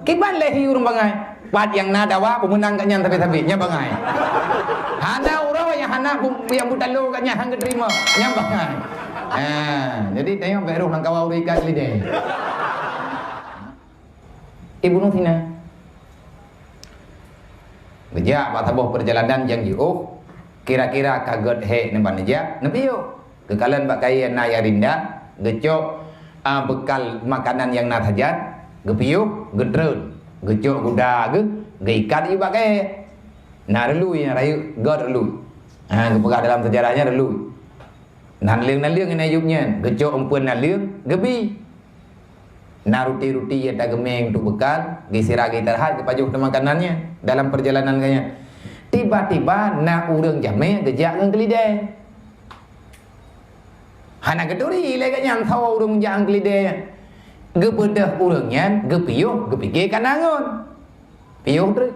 Kiban lehi urang bangai. Pat yang nadawa pemenang katnya tapi nya bangai. Hana urang yang hana yang butalu katnya hang terima nya bangai. Jadi tengok beruh nang kawau ikat lideh. Ibu Nutina. Beja pak tabuh perjalanan yang jauh. Kira-kira kaget he nemban aja. Nepi yuk. Kekalan bak kaya na yarinda. Gecok bekal makanan yang nak hajat. Gepiuk, gedreun. Gecok kuda ge. Geikat ibu bak kaya. Na relui yang rayu. God relui. Kepegah dalam sejarahnya relui. Nan liang ini ayubnya. Gecok empun nan liang. Gebi. Na ruti-ruti yang tak gemeng untuk bekal. Gisiragi terhad kepajuh makanannya. Dalam perjalanan kayaknya. Tiba-tiba nak urang jame gejak ngan kelidai. Hana geduri leganya tahu urang jang kelidai. Gebedah urangnya gepiyuh gepikir kanangon. Piyuh tu.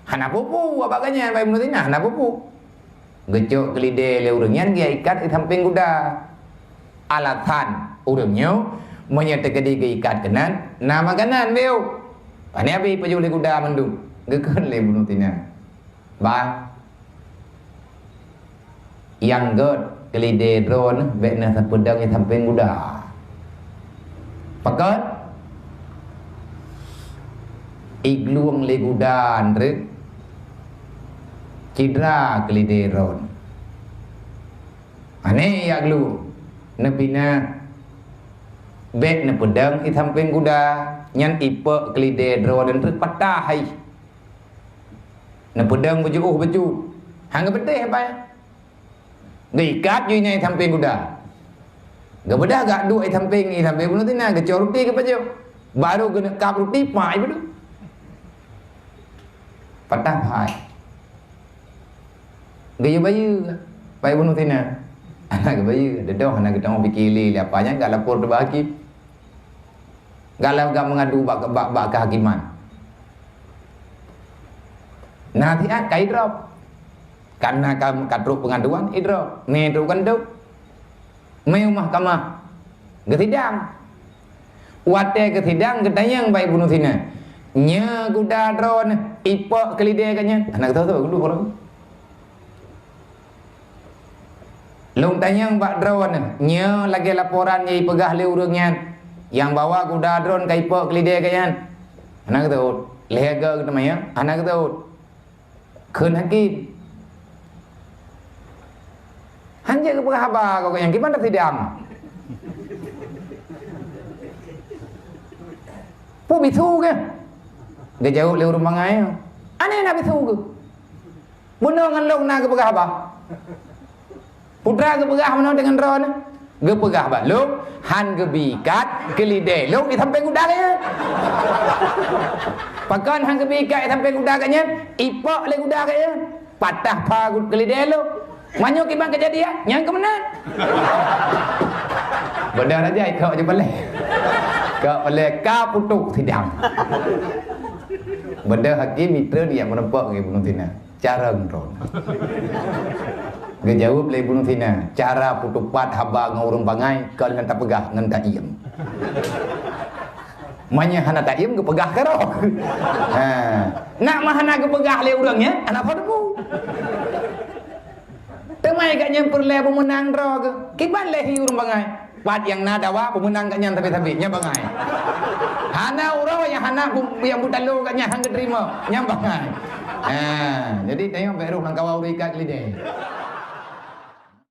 Hana pupu abaganya bae menutina hana pupu. Gejok kelidai le urangnya dia ikat di samping kuda. Alatan urangnya menyetekedi ke ikat kanan nama kanan beu. Pani abi paju le kuda mendung. Gekeun le menutina. Ba yang god kelide drone bekna sapedang yang samping kuda pakat igluang le kuda andre cidra kelide drone ane ya glu nepina bekna pedang yang samping kuda nyan ipe kelide drone andre patah hai na pedang baju. Hang beteh apa ya? Geikat ju nyai samping kuda. Gabedah gak du ai samping bunuh tina gecor ruti ke baju. Baru kena kap ruti pai bedu. Patah pai. Gaya bayu pai bunuh tina. Anak bayu dedoh anak kita mau pikir apanya gak lapor ke hakim. Galau gak mengadu bak kehakiman. Nah tiap kai drop karena kamu kadruk pengaduan idrop medu kanduk meu mahkamah getidang wate getidang getanyang baik bunuh sina nya kuda drone ipo kelide kanya anak tahu dulu orang lung tanyang bak drone nya lagi laporan nyai pegah le urangnya yang bawa kuda drone kai ipo kelide kanya anak tahu lega ketemanya anak tahu keun hakim hanya keberapa kau yang gimana tidak pu bisu ke dia jauh lewat rumah ngai aneh nak bisu ke bunuh ngan long na keberapa putra keberapa mana dengan ron keberapa long han kebikat kelide long di samping kuda ya pakan hang kebikat sampai kuda kanya ipok le kuda kaya patah pagut kelide lo manyo kibang kejadian yang kemenan benar aja ikau je boleh kau boleh ka putuk sidang benda hakim mitra dia menempak ke bunuh tina cara ngron gejawab le bunuh tina cara putuk pat haba ngurung bangai kau dengan tak pegah ngan tak iem manya hana tak iem kepegah karo nak mah hana kepegah le urangnya anak padu temai gak nyempur le pemenang draw ke kiban lehi urang bangai pat yang nadawa pemenang gak nyan tapi nya bangai hana urang yang hana yang butalu gak nya hang terima nya bangai jadi tengok beruh nang kawau ikat lideh